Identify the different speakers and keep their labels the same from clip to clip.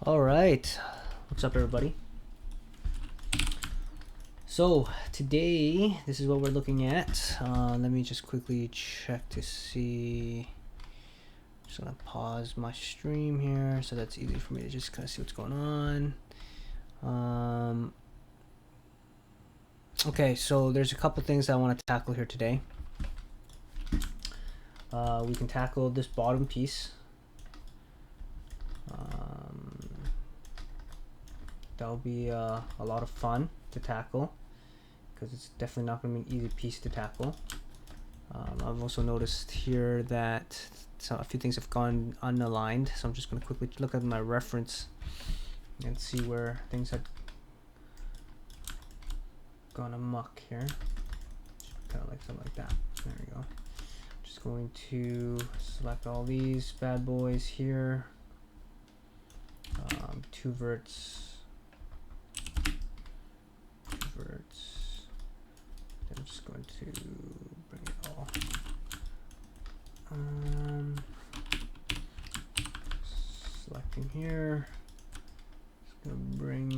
Speaker 1: All right, what's up everybody? So today this is what we're looking at. Let me just quickly check to see. Just gonna pause my stream here so that's easy for me to just kind of see what's going on. Okay, so there's a couple things I want to tackle here today. We can tackle this bottom piece. That'll be a lot of fun to tackle because it's definitely not going to be an easy piece to tackle. I've also noticed here that a few things have gone unaligned, so I'm just going to quickly look at my reference and see where things have gone amok here. Kind of like something like that. There we go. Just going to select all these bad boys here. Two verts. I'm just going to bring it all. Selecting here. Just gonna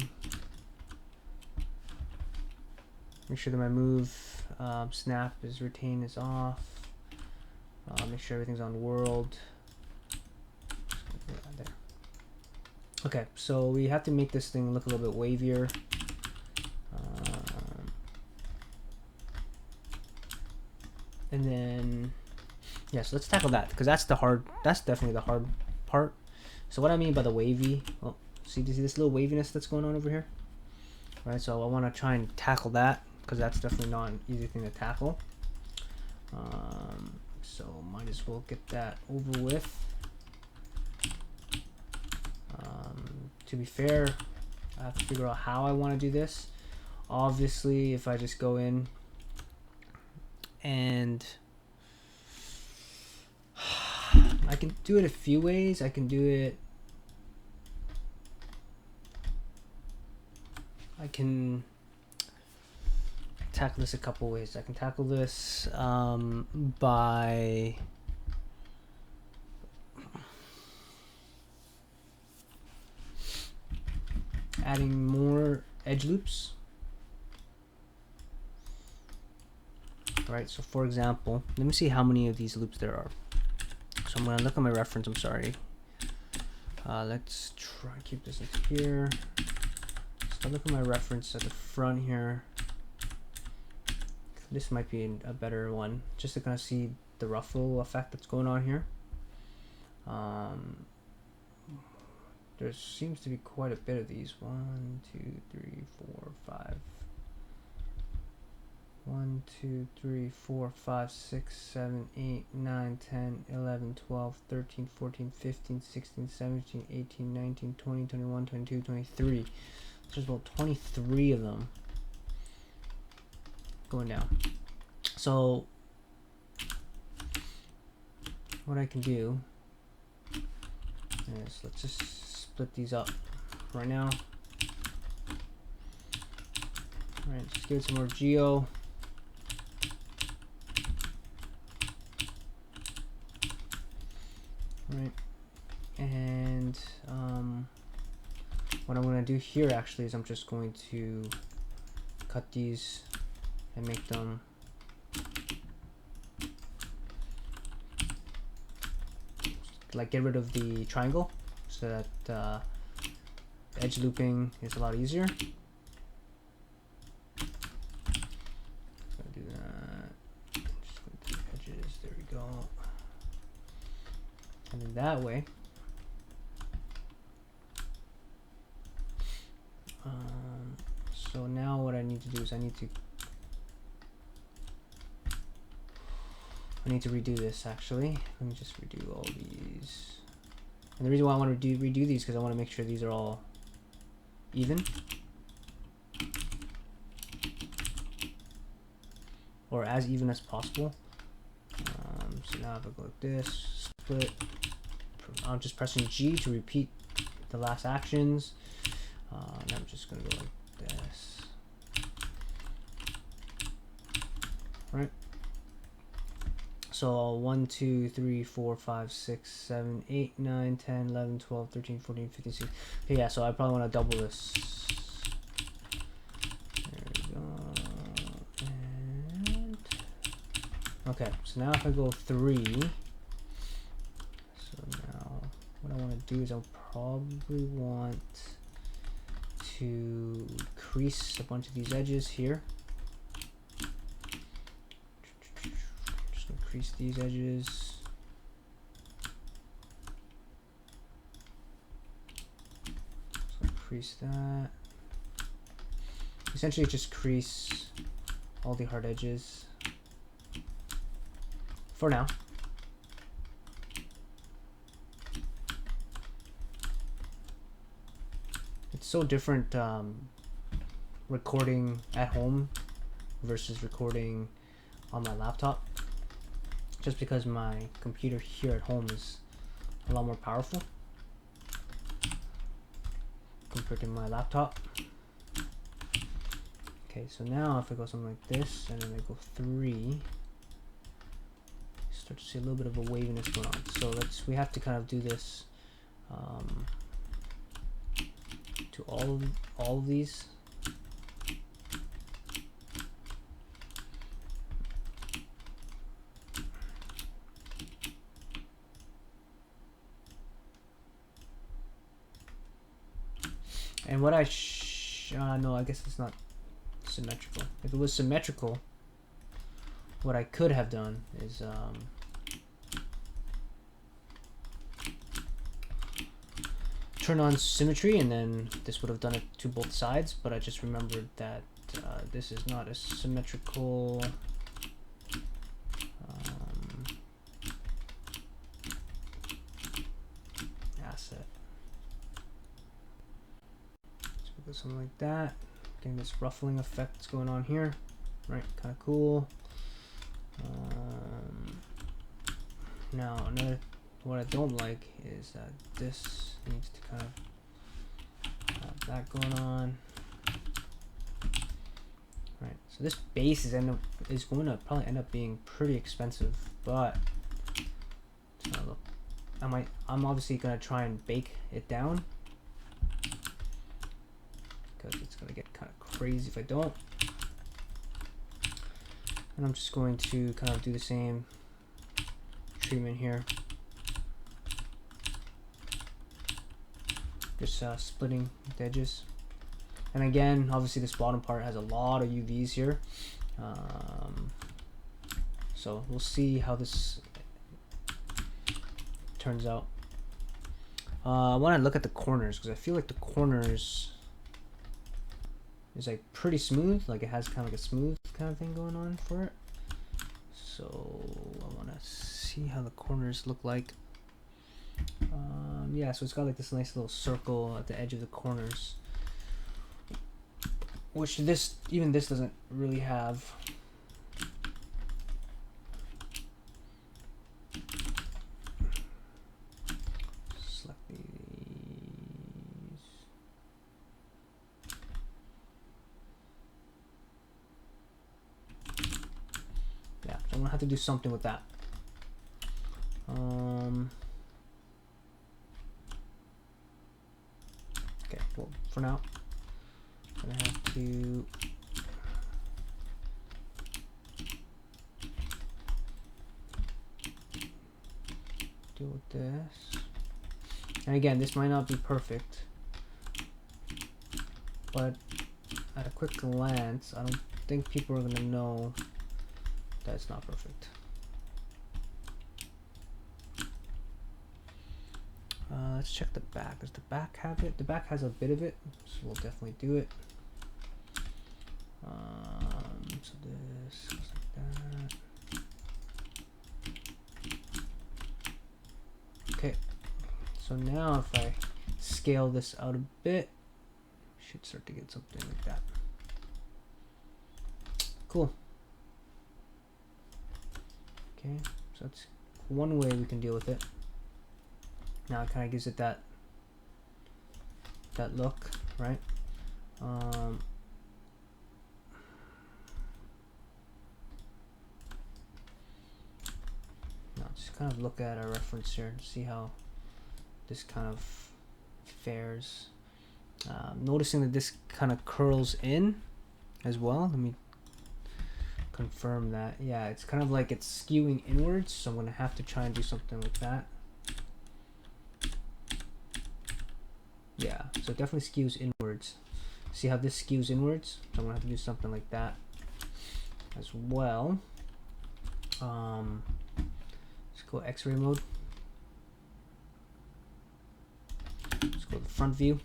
Speaker 1: make sure that my move snap is retained is off. Make sure everything's on world. There. Okay, so we have to make this thing look a little bit wavier. And then, yeah, so let's tackle that because that's definitely the hard part. So what I mean by the wavy, well, see this little waviness that's going on over here, right? So I want to try and tackle that because that's definitely not an easy thing to tackle. So might as well get that over with. To be fair, I have to figure out how I want to do this. Obviously, if I just go in and I can do it a few ways. I can tackle this a couple ways. I can tackle this by adding more edge loops. Right, so for example, let me see how many of these loops there are. So I'm going to look at my reference, I'm sorry. Let's try and keep this into here. So look at my reference at the front here. This might be a better one, just to kind of see the ruffle effect that's going on here. There seems to be quite a bit of these. 1, 2, 3, 4, 5. 1, 2, 3, 4, 5, 6, 7, 8, 9, 10, 11, 12, 13, 14, 15, 16, 17, 18, 19, 20, 21, 22, 23. There's about 23 of them going down. So what I can do is let's just split these up right now. All right, just give it some more geo. Right, and what I'm going to do here actually is I'm just going to cut these and make them like get rid of the triangle so that edge looping is a lot easier. So do that. Just go to the edges. There we go. And then that way, so now what I need to do is I need to redo this actually. Let me just redo all these. And the reason why I want to redo these because I want to make sure these are all even. Or as even as possible. So now if I go like this, split. I'm just pressing G to repeat the last actions. And I'm just going to go like this. Right. So 1, 2, 3, 4, 5, 6, 7, 8, 9, 10, 11, 12, 13, 14, 15, 16. Okay, yeah, so I probably want to double this. There we go. And okay, so now if I go 3, so now what I want to do is I'll probably want to crease a bunch of these edges here. Just gonna crease these edges. So crease that. Essentially just crease all the hard edges for now. It's so different recording at home versus recording on my laptop, just because my computer here at home is a lot more powerful compared to my laptop. Okay, so now if I go something like this and then I go 3, start to see a little bit of a waviness going on. So we have to kind of do this to all of these. And what I no, I guess it's not symmetrical. If it was symmetrical, what I could have done is turn on symmetry, and then this would have done it to both sides, but I just remembered that this is not a symmetrical asset. So we'll go something like that. Getting this ruffling effect that's going on here, right? Kind of cool. Now what I don't like is that this needs to kind of have that going on. Right, so this base is going to probably end up being pretty expensive, but I'm obviously going to try and bake it down, because it's going to get kind of crazy if I don't. And I'm just going to kind of do the same treatment here. Just splitting the edges. And again, obviously this bottom part has a lot of UVs here. So we'll see how this turns out. I want to look at the corners, because I feel like the corners is like pretty smooth, like it has kind of like a smooth kind of thing going on for it. So I want to see how the corners look like. Yeah, so it's got like this nice little circle at the edge of the corners, which even this doesn't really have. Select these. Yeah, so I'm gonna have to do something with that. Okay, well, for now, I'm gonna have to deal with this. And again, this might not be perfect, but at a quick glance, I don't think people are gonna know that it's not perfect. Let's check the back. Does the back have it? The back has a bit of it, so we'll definitely do it. So this goes like that. Okay, so now if I scale this out a bit, should start to get something like that. Cool. Okay, so that's one way we can deal with it. Now it kind of gives it that look, right? kind of look at our reference here and see how this kind of fares. Noticing that this kind of curls in as well. Let me confirm that. Yeah, it's kind of like it's skewing inwards, so I'm gonna have to try and do something like that. Yeah, so it definitely skews inwards. See how this skews inwards? So I'm gonna have to do something like that as well. Let's go X-ray mode. Let's go to the front view.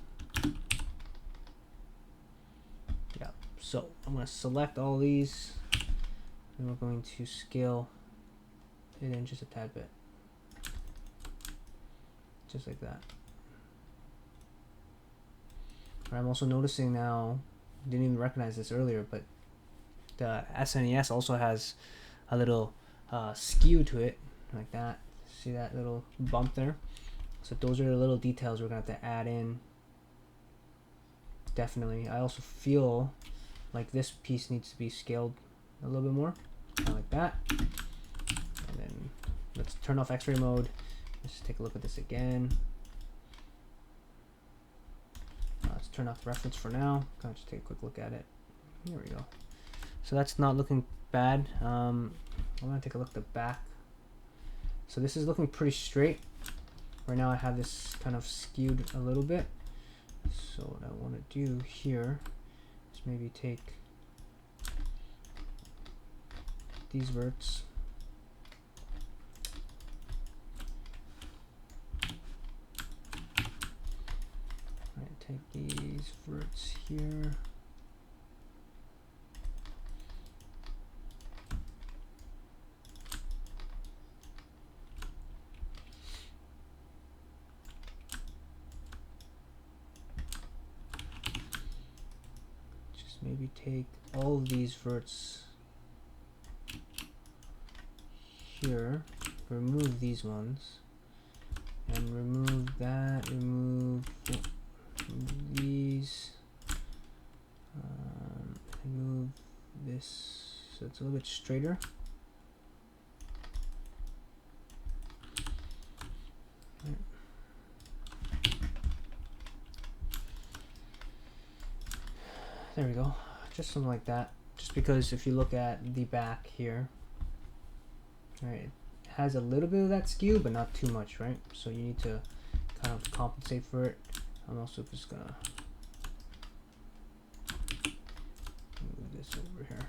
Speaker 1: Yeah, so I'm gonna select all these, and we're going to scale it in just a tad bit, just like that. I'm also noticing now, didn't even recognize this earlier, but the SNES also has a little skew to it, like that. See that little bump there? So those are the little details we're gonna have to add in. Definitely. I also feel like this piece needs to be scaled a little bit more, kind of like that. And then let's turn off X-ray mode. Let's take a look at this again. Let's turn off the reference for now. Kind of just take a quick look at it. Here we go. So that's not looking bad. I'm gonna take a look at the back. So this is looking pretty straight. Right now I have this kind of skewed a little bit. So what I want to do here is maybe take these verts. Take these verts here. Just maybe take all of these verts here, remove these ones, and remove that, remove these, move this so it's a little bit straighter. There we go, just something like that. Just because if you look at the back here, right, it has a little bit of that skew, but not too much, right? So you need to kind of compensate for it. I'm also just gonna move this over here.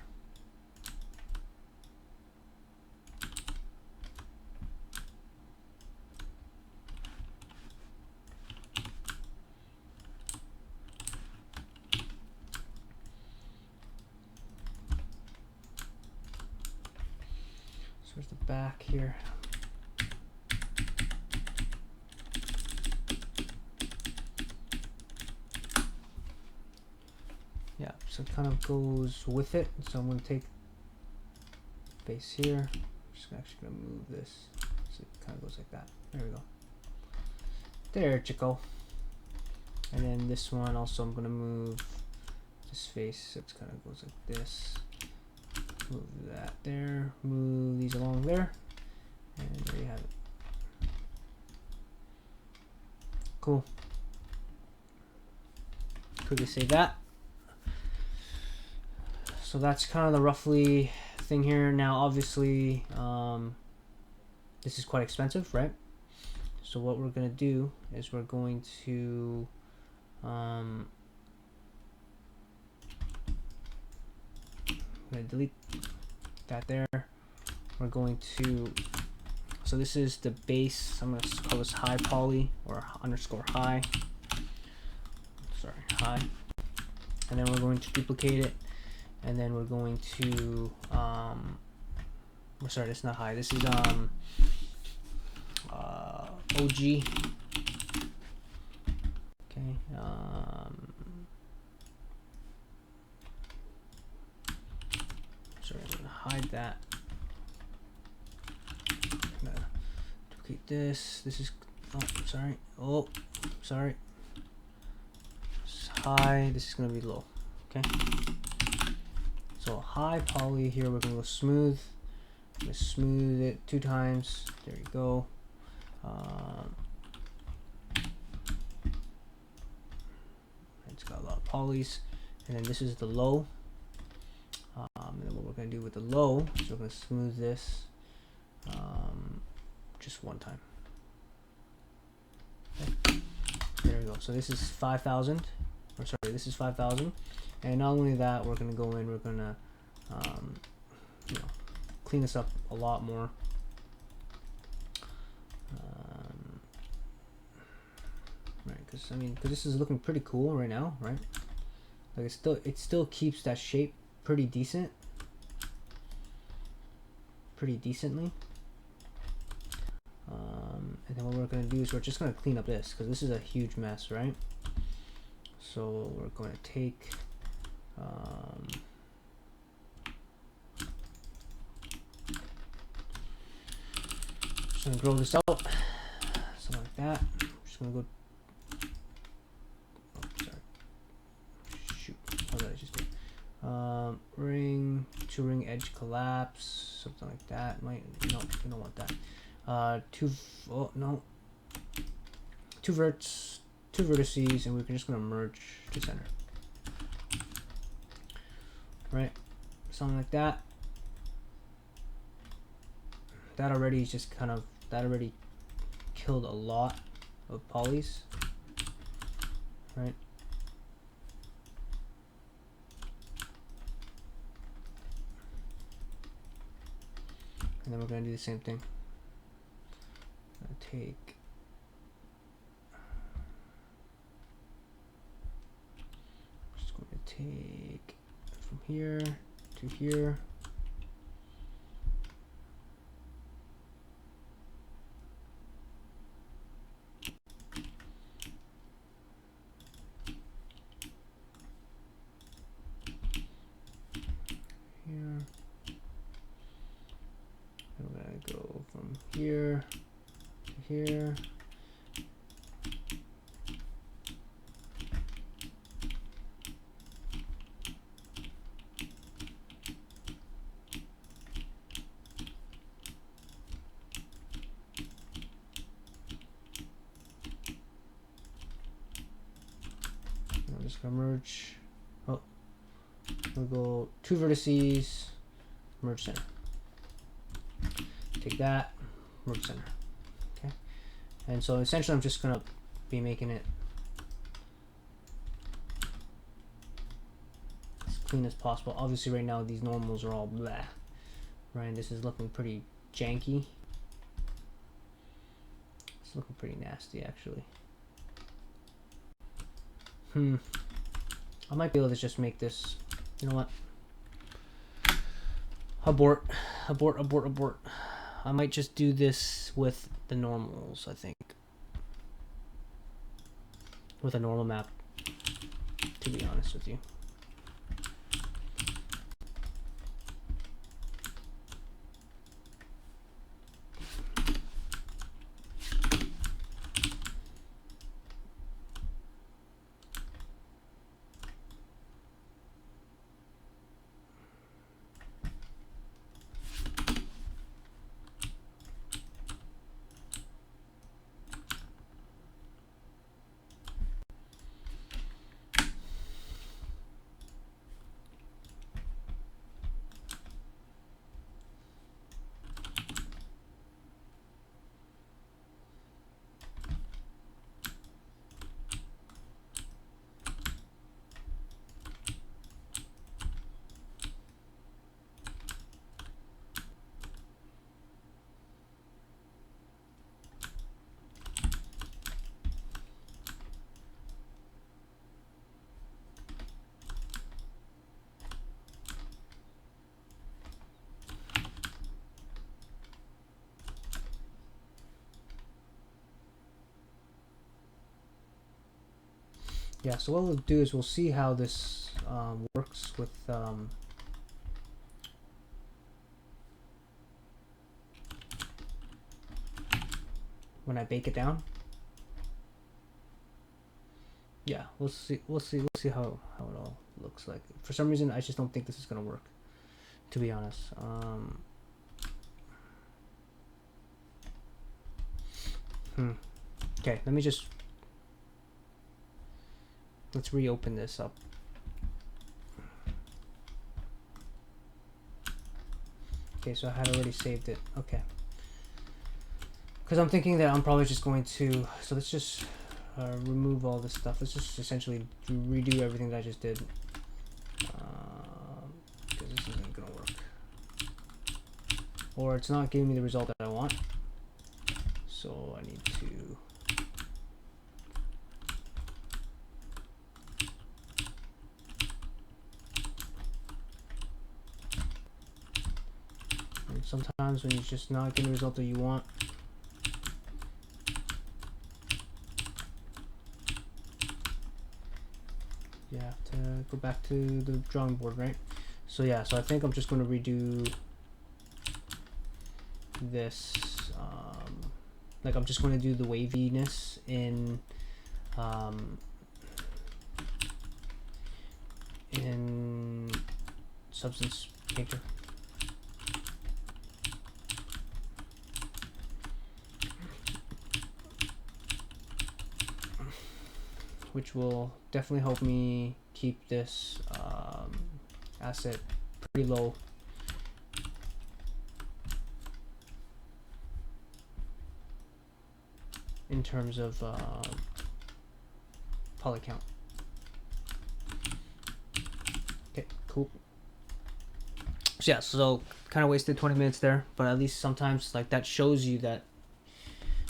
Speaker 1: So where's the back here? Yeah, so it kind of goes with it. So I'm going to take base here. I'm just actually going to move this so it kind of goes like that. There we go. There, Chico. And then this one also I'm going to move this face so it kind of goes like this. Move that there. Move these along there. And there you have it. Cool. Quickly save that. So that's kind of the roughly thing here. Now obviously this is quite expensive, right? So what we're going to do is we're going to I'm going to delete that there. We're going to, so this is the base. I'm going to call this high poly or underscore high. Sorry, high. And then we're going to duplicate it. And then we're going to, sorry, it's not high. This is OG. Okay. Sorry, I'm gonna hide that. I'm gonna duplicate this. This is, oh, sorry. Oh, sorry. This is high. This is gonna be low. Okay. So high poly here, we're gonna go smooth, gonna smooth it 2 times. There you go. It's got a lot of polys, and then this is the low. And then what we're gonna do with the low is we're gonna smooth this just 1 time. Okay. There we go. So this is 5,000, or sorry, this is 5,000, and not only that, we're gonna go in. We're gonna you know, clean this up a lot more. Right, because this is looking pretty cool right now, right? Like it still keeps that shape pretty decently. And then what we're gonna do is we're just gonna clean up this because this is a huge mess, right? So we're going to take just gonna grow this out, something like that. Just gonna go. Oh, sorry. Shoot. What did I just do? Ring to ring edge collapse, something like that. No, we don't want that. Two vertices, and we're just gonna merge to center. Right, something like that. That already is just that already killed a lot of polys, right? And then we're gonna do the same thing. I'm gonna take from here to here. Here. I'm gonna go from here to here. I'm just gonna merge. Oh, we'll go 2 vertices, merge center. Take that, merge center. Okay, and so essentially I'm just gonna be making it as clean as possible. Obviously right now these normals are all blah, right? And this is looking pretty janky. It's looking pretty nasty actually. I might be able to just make this, you know what? Abort. I might just do this with the normals, I think. With a normal map, to be honest with you. Yeah, so what we'll do is we'll see how this works with when I bake it down. Yeah, we'll see how it all looks like. For some reason I just don't think this is gonna work, to be honest. Okay, let's reopen this up. Okay, so I had already saved it. Okay. Because I'm thinking that I'm probably just going to, so let's just remove all this stuff. Let's just essentially redo everything that I just did. Because this isn't going to work. Or it's not giving me the result that I want. So I need to... And sometimes when you're just not getting the result that you want, you have to go back to the drawing board, right? So yeah, so I think I'm just going to redo this. Like I'm just going to do the waviness in Substance Painter. Which will definitely help me keep this asset pretty low. In terms of poly count. Okay, cool. So yeah, so kind of wasted 20 minutes there, but at least sometimes like that shows you that,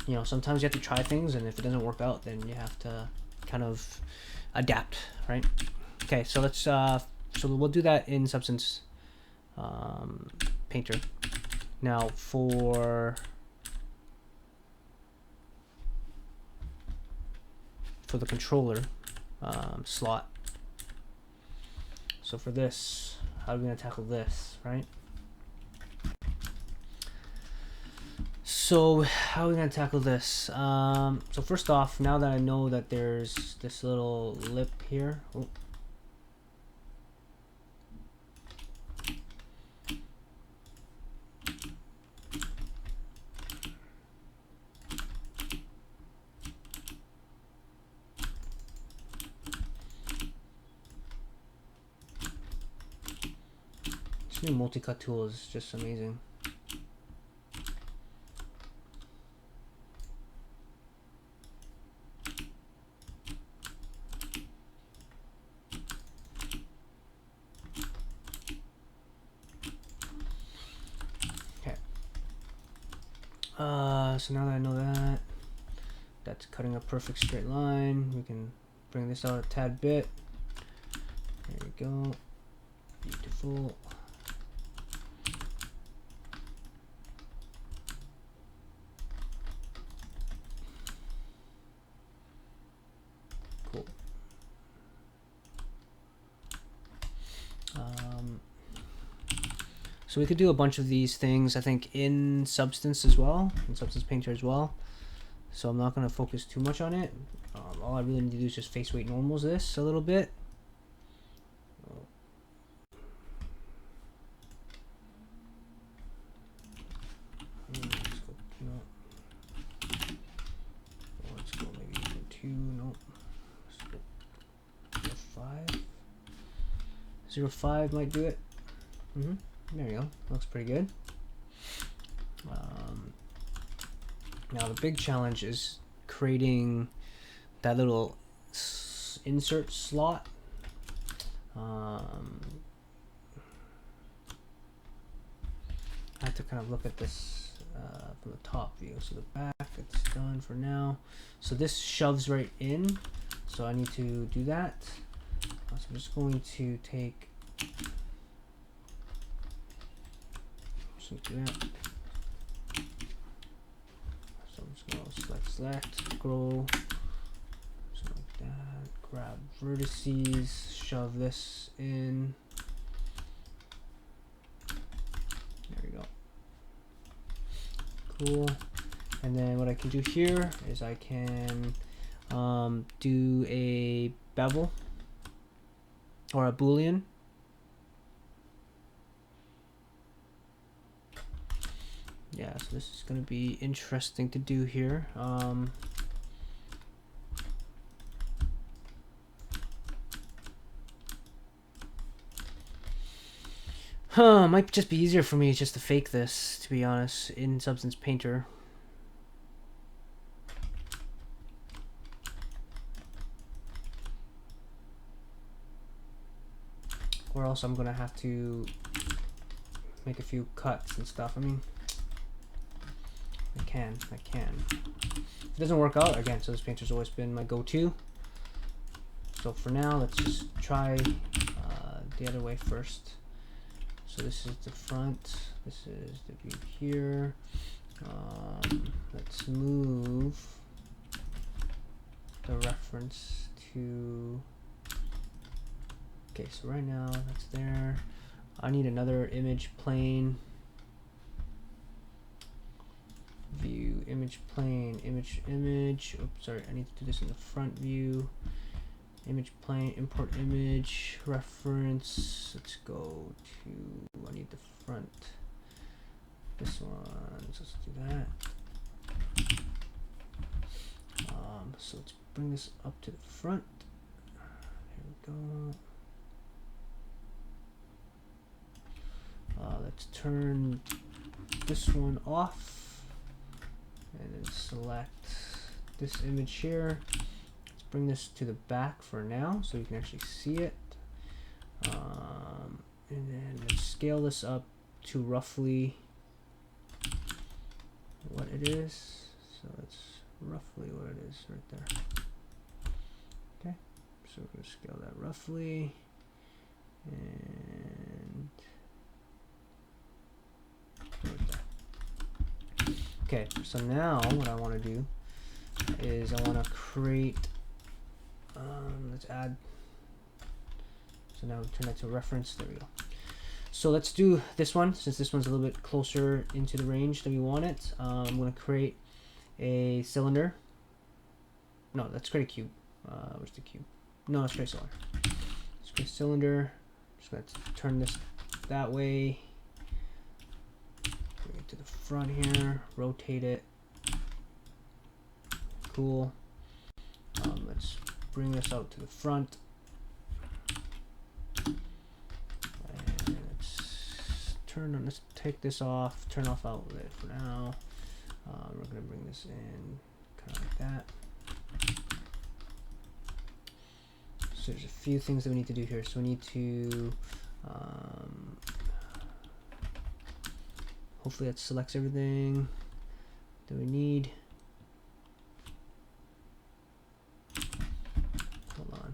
Speaker 1: you know, sometimes you have to try things, and if it doesn't work out, then you have to kind of adapt, right? Okay, so let's so we'll do that in Substance Painter. Now for the controller slot. So for this, how are we going to tackle this, right? So how are we going to tackle this? So first off, now that I know that there's this little lip here. Oh. This new multi-cut tool is just amazing. So now that I know that that's cutting a perfect straight line, we can bring this out a tad bit. There we go. Beautiful. Cool. So we could do a bunch of these things, I think, in Substance as well, in Substance Painter as well. So I'm not going to focus too much on it. All I really need to do is just face weight normals this a little bit. Let's go maybe even 2, no. Let's go 0.5. 0.5 might do it. There you go. Looks pretty good. Now the big challenge is creating that little insert slot. I have to kind of look at this from the top view. So the back, it's done for now. So this shoves right in. So I need to do that. So I'm just going to take. Do that. So I'm just going to select, scroll, something like that. Grab vertices, shove this in. There we go. Cool. And then what I can do here is I can do a bevel or a boolean. Yeah, so this is going to be interesting to do here. Might just be easier for me just to fake this, to be honest, in Substance Painter. Or else I'm gonna have to make a few cuts and stuff. I mean, I can. If it doesn't work out, again, Substance Painter's always been my go-to. So for now, let's just try the other way first. So this is the front, this is the view here. Let's move the reference to, okay, so right now that's there. I need another image plane. View, image plane, image. Oops, sorry, I need to do this in the front view. Image plane, import image, reference. Let's go to, I need the front. This one, so let's do that. So let's bring this up to the front. There we go. Let's turn this one off and then select this image here. Bring this to the back for now so you can actually see it. And then let's scale this up to roughly what it is. So it's roughly what it is right there. Okay, so we're going to scale that roughly. And okay, so now what I want to do is I want to create, let's add, so now we turn that to reference, there we go. So let's do this one, since this one's a little bit closer into the range that we want it. I'm going to create a cylinder. No, let's create a cube. Where's the cube? No, let's create a cylinder. Let's create a cylinder. Just going to turn this that way. Bring it to the front here. Rotate it. Cool. Let's bring this out to the front. And let's take this off, turn off outlet for now. We're going to bring this in kind of like that. So there's a few things that we need to do here. So we need to, hopefully that selects everything that we need. Hold on.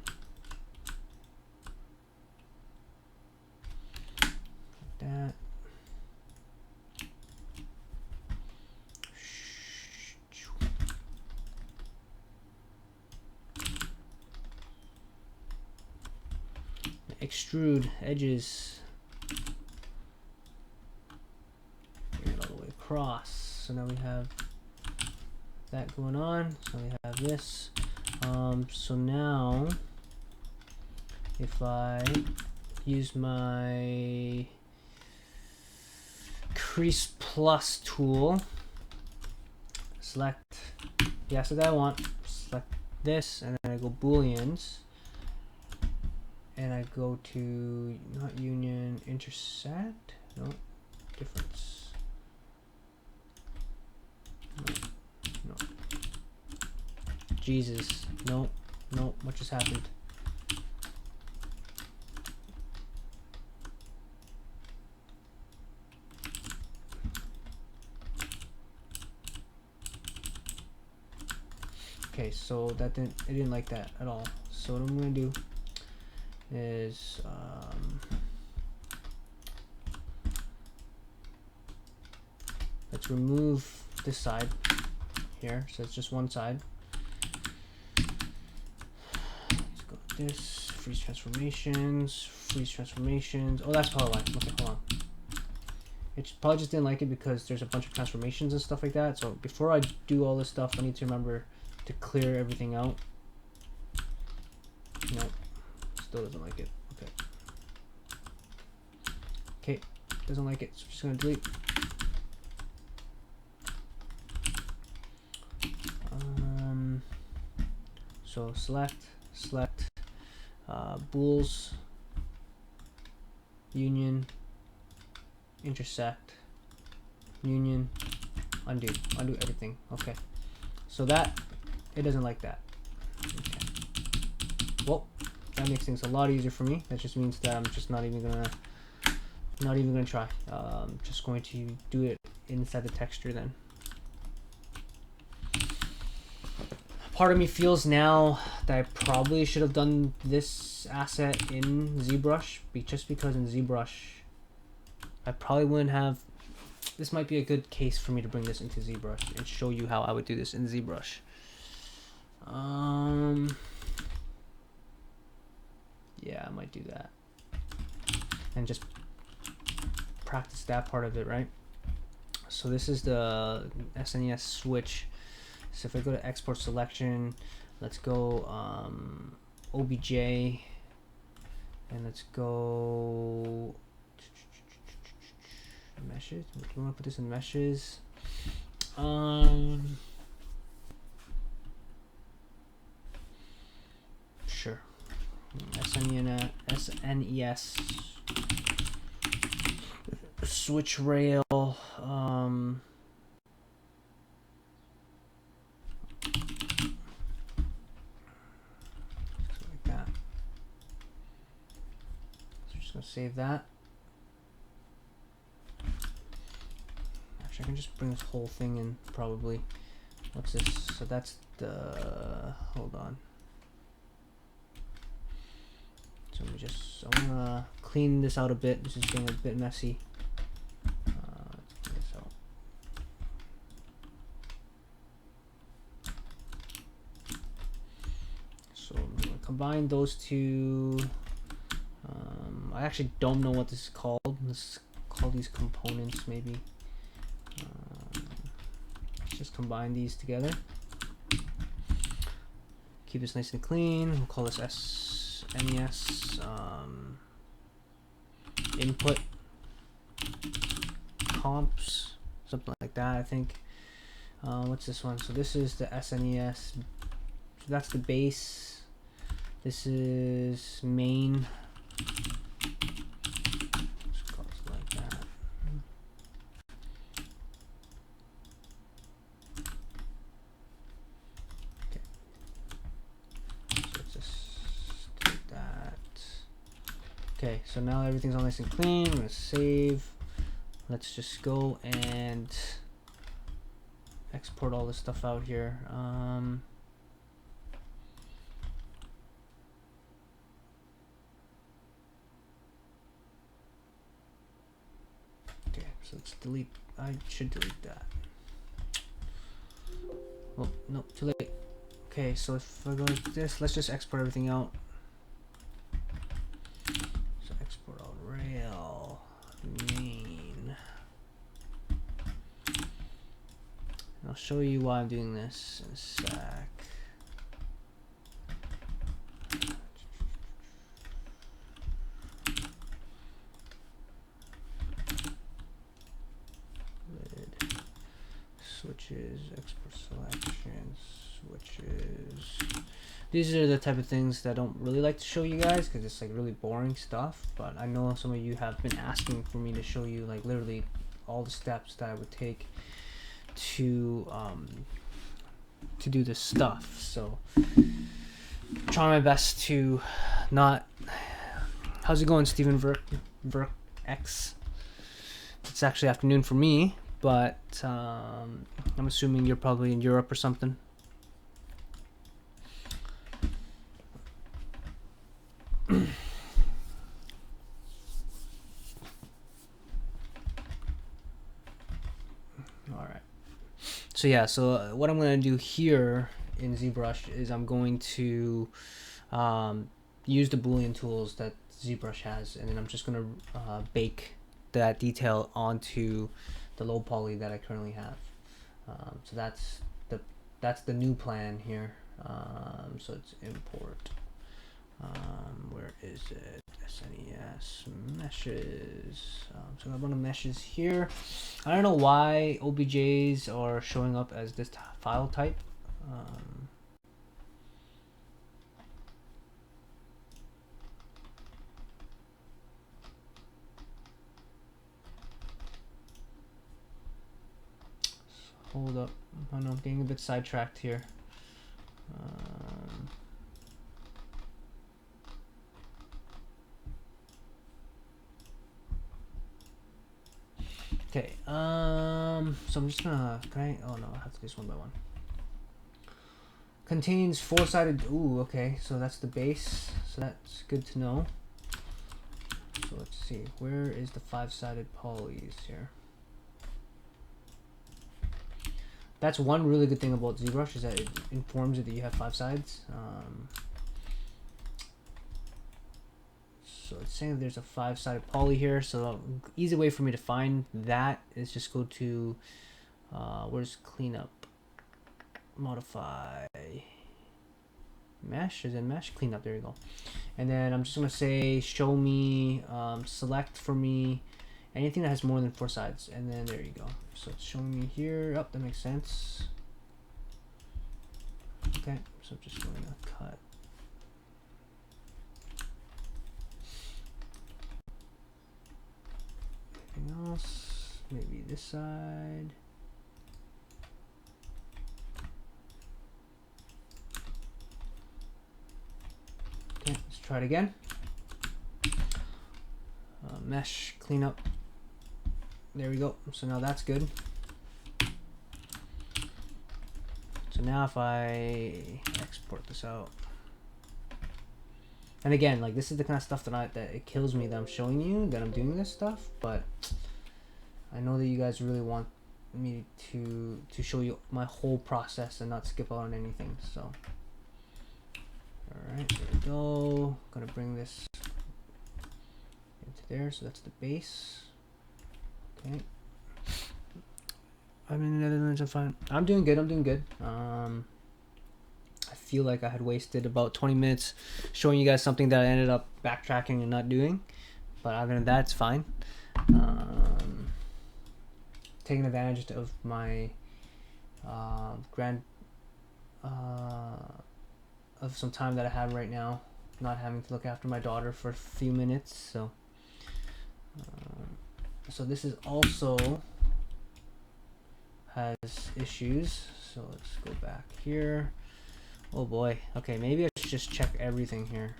Speaker 1: Like that. Extrude edges. Bring it all the way across. So now we have that going on. So we have this. So now if I use my Crease Plus tool, select the asset that I want, select this, and then I go Booleans, and I go to not union, intersect, no, difference, no. Jesus, no, what just happened? Okay, so that it didn't like that at all. So what I'm gonna do is let's remove this side here, so it's just one side. Let's go with this, freeze transformations. Oh, that's probably why. Okay, hold on. It probably just didn't like it because there's a bunch of transformations and stuff like that. So before I do all this stuff, I need to remember to clear everything out. No, still doesn't like it. Okay, doesn't like it, so I'm just gonna delete. So select, bools, union, intersect, union, undo everything. Okay, so that it doesn't like that. Okay. Well, that makes things a lot easier for me. That just means that I'm just not even gonna try. Just going to do it inside the texture then. Part of me feels now that I probably should have done this asset in ZBrush, just because in ZBrush I probably wouldn't have. This might be a good case for me to bring this into ZBrush and show you how I would do this in ZBrush. Yeah, I might do that and just practice that part of it, right? So this is the SNES switch. So if I go to export selection, let's go OBJ, and let's go meshes. Do we want to put this in meshes? Sure. SNES switch rail. Like that. So I'm just gonna save that. Actually, I can just bring this whole thing in probably. What's this? So that's the. Hold on. So let me just. I wanna clean this out a bit. This is getting a bit messy. Let's clean this out. So I'm gonna combine those two. I actually don't know what this is called. Let's call these components maybe. Let's just combine these together. Keep this nice and clean. We'll call this SNES input comps, something like that, I think. What's this one? So this is the SNES. So that's the base. This is main. Just call it like that. Okay. So let's just do that. Okay, so now everything's all nice and clean. I'm gonna save. Let's just go and export all this stuff out here. Okay, so let's delete. I should delete that. Oh, no, too late. Okay, so if I go like this, let's just export everything out. So export out rail, main. And I'll show you why I'm doing this in a sec. Switches, export selection, switches. These are the type of things that I don't really like to show you guys because it's like really boring stuff, but I know some of you have been asking for me to show you like literally all the steps that I would take to do this stuff. So trying my best to not. How's it going, Steven Verk X? It's actually afternoon for me, but I'm assuming you're probably in Europe or something. All right. So yeah, so what I'm going to do here in ZBrush is I'm going to use the Boolean tools that ZBrush has, and then I'm just going to bake that detail onto the low poly that I currently have. So that's the new plan here. So it's import. Where is it? SNES meshes. So I have one of meshes here. I don't know why OBJs are showing up as this file type. hold up. I know I'm getting a bit sidetracked here. Okay, so I'm just gonna, oh no, I have to do this one by one. Contains four-sided, ooh, okay, so that's the base, so that's good to know. So let's see, where is the five-sided polys here? That's one really good thing about ZBrush, is that it informs you that you have five sides. So it's saying that there's a five-sided poly here, so easy way for me to find that is just go to, where's cleanup? Modify. Mesh, is it mesh? Cleanup, there you go. And then I'm just gonna say, show me, select for me, anything that has more than four sides. And then there you go. So it's showing me here, oh, that makes sense. Okay, so I'm just going to cut. Anything else? Maybe this side. Okay, let's try it again. Mesh, cleanup. There we go. So now that's good. So now if I export this out. And again, like this is the kind of stuff that it kills me that I'm showing you, that I'm doing this stuff, but I know that you guys really want me to show you my whole process and not skip out on anything. So all right, there we go. Gonna bring this into there, so that's the base. Okay. I'm in the Netherlands, I'm fine. I'm doing good, I'm doing good. I feel like I had wasted about 20 minutes showing you guys something that I ended up backtracking and not doing. But other than that, it's fine. Taking advantage of my of some time that I have right now, not having to look after my daughter for a few minutes. So, so this is also has issues. So let's go back here. Oh boy. Okay, maybe I should just check everything here.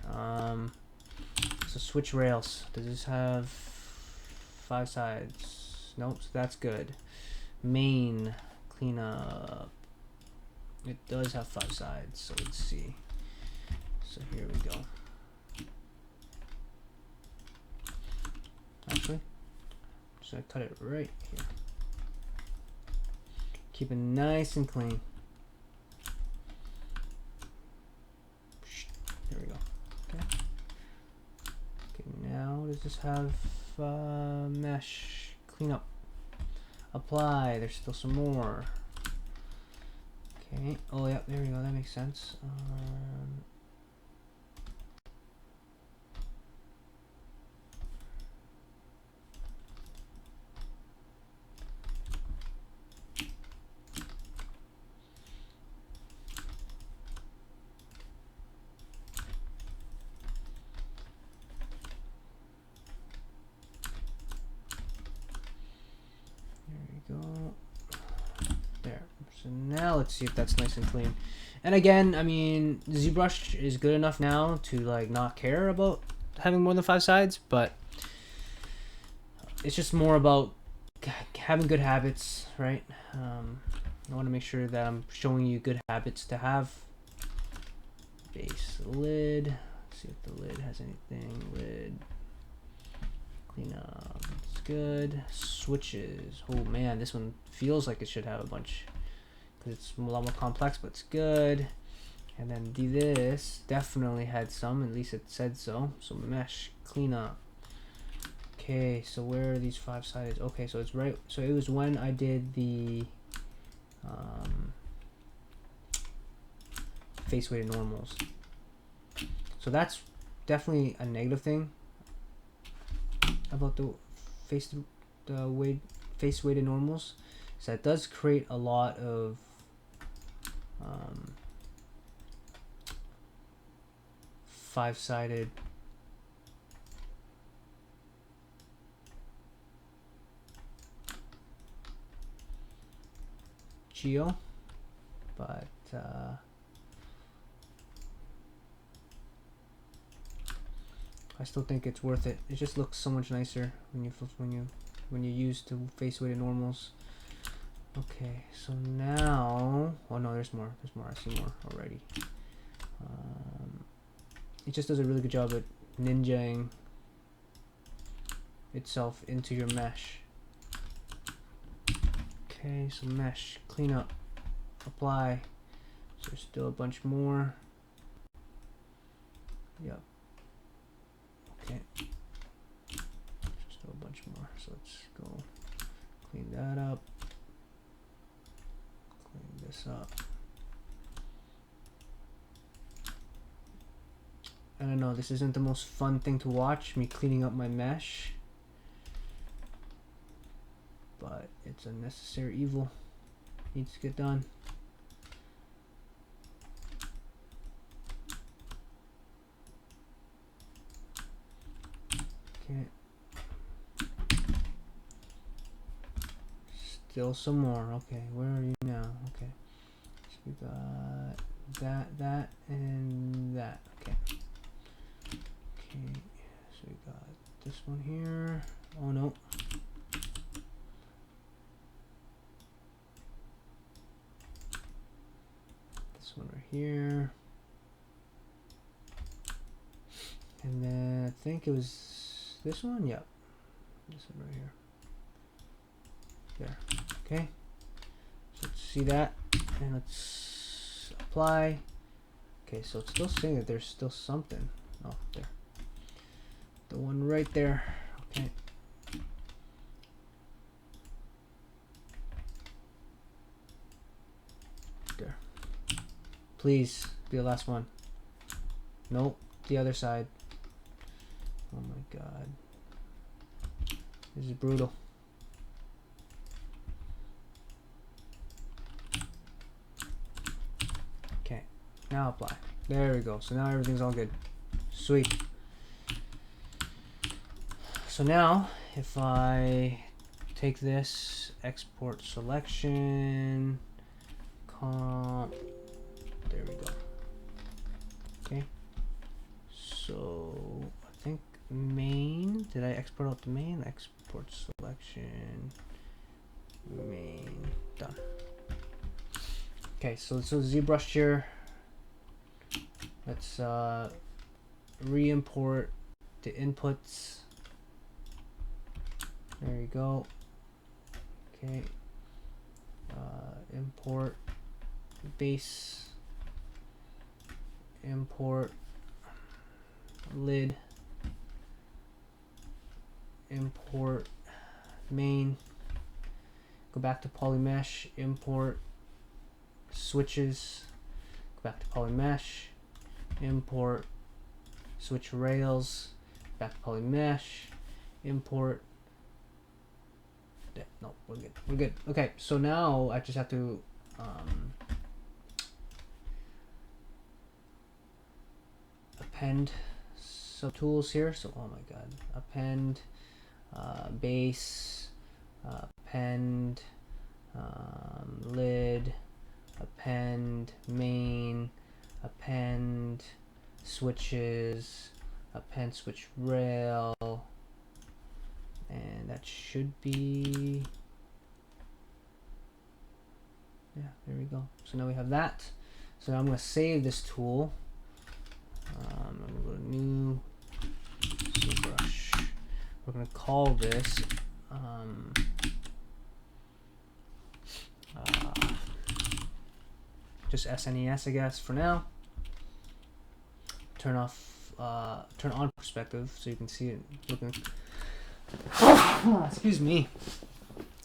Speaker 1: So switch rails. Does this have five sides? Nope, so that's good. Main cleanup. It does have five sides, so let's see. So here we go. Actually, I'm just gonna cut it right here. Keep it nice and clean. There we go. Okay. Okay, now does this have mesh cleanup? Apply. There's still some more. Okay. Oh yeah, there we go. That makes sense. Go there. So now let's see if that's nice and clean. And again, I mean, ZBrush is good enough now to like not care about having more than five sides, but it's just more about having good habits, right? I want to make sure that I'm showing you good habits to have. Base lid. Let's see if the lid has anything. Lid. Clean up. It's good. Switches. Oh man, this one feels like it should have a bunch because it's a lot more complex, but it's good. And then this definitely had some, at least it said so. So mesh cleanup. Okay, so where are these five sided? Okay, so it's right. So it was when I did the face weighted normals. So that's definitely a negative thing about the face weighted normals. So it does create a lot of five-sided Geo, but I still think it's worth it. It just looks so much nicer when you use the face weighted normals. Okay, so now, oh no, there's more. There's more. I see more already. It just does a really good job at ninjaing itself into your mesh. Okay, so mesh, clean up, apply. So there's still a bunch more. Yep. Okay. There's still a bunch more. So let's go clean that up. Clean this up. I don't know, this isn't the most fun thing to watch, me cleaning up my mesh. But it's a necessary evil. Needs to get done. Okay. Still some more. Okay, where are you now? Okay. So we got that, and that. Okay. Okay. So we got this one here. Oh no. This one right here. And then I think it was this one. Yep. This one right here. There. Okay. So let's see that, and let's apply. Okay, so it's still saying that there's still something. Oh, there. The one right there. Okay. There. Please be the last one. Nope. The other side. Oh my god. This is brutal. Okay. Now apply. There we go. So now everything's all good. Sweet. So now if I take this, export selection, comp, there we go. Okay. So I think main, did I export out the main? Export selection, main, done. Okay, so ZBrush here. Let's re-import the inputs. There you go. Okay. Import base. Import lid. Import main. Go back to polymesh. Import switches. Go back to polymesh. Import switch rails. Back to polymesh. Import. No, we're good. We're good. Okay, so now I just have to append subtools here. So, oh my god, append base, append lid, append main, append switches, append switch rail. And that should be, yeah, there we go. So now we have that. So now I'm going to save this tool. I'm going to go to new ZBrush. We're going to call this just SNES, I guess, for now. Turn on perspective so you can see it looking. Excuse me.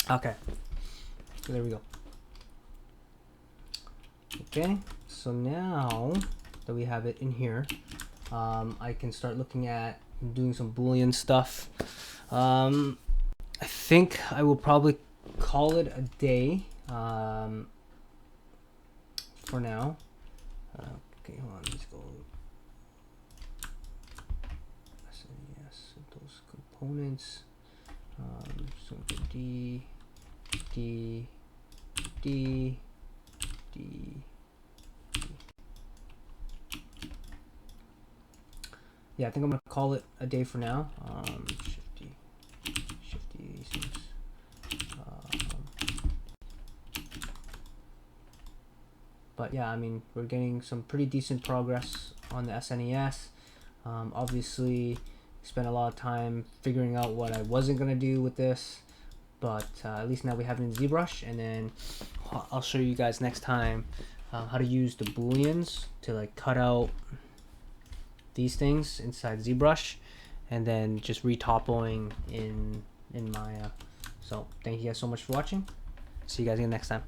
Speaker 1: Okay, so there we go. Okay, so now that we have it in here, I can start looking at doing some Boolean stuff. I think I will probably call it a day for now. Okay, hold on, let's go. SNES, those components. So D, shifty. Yeah, I think I'm gonna call it a day for now. Shifty these things. But yeah, I mean, we're getting some pretty decent progress on the SNES. Obviously, spent a lot of time figuring out what I wasn't gonna do with this, but at least now we have it in ZBrush, and then I'll show you guys next time how to use the booleans to like cut out these things inside ZBrush, and then just retopoing in Maya. So thank you guys so much for watching. See you guys again next time.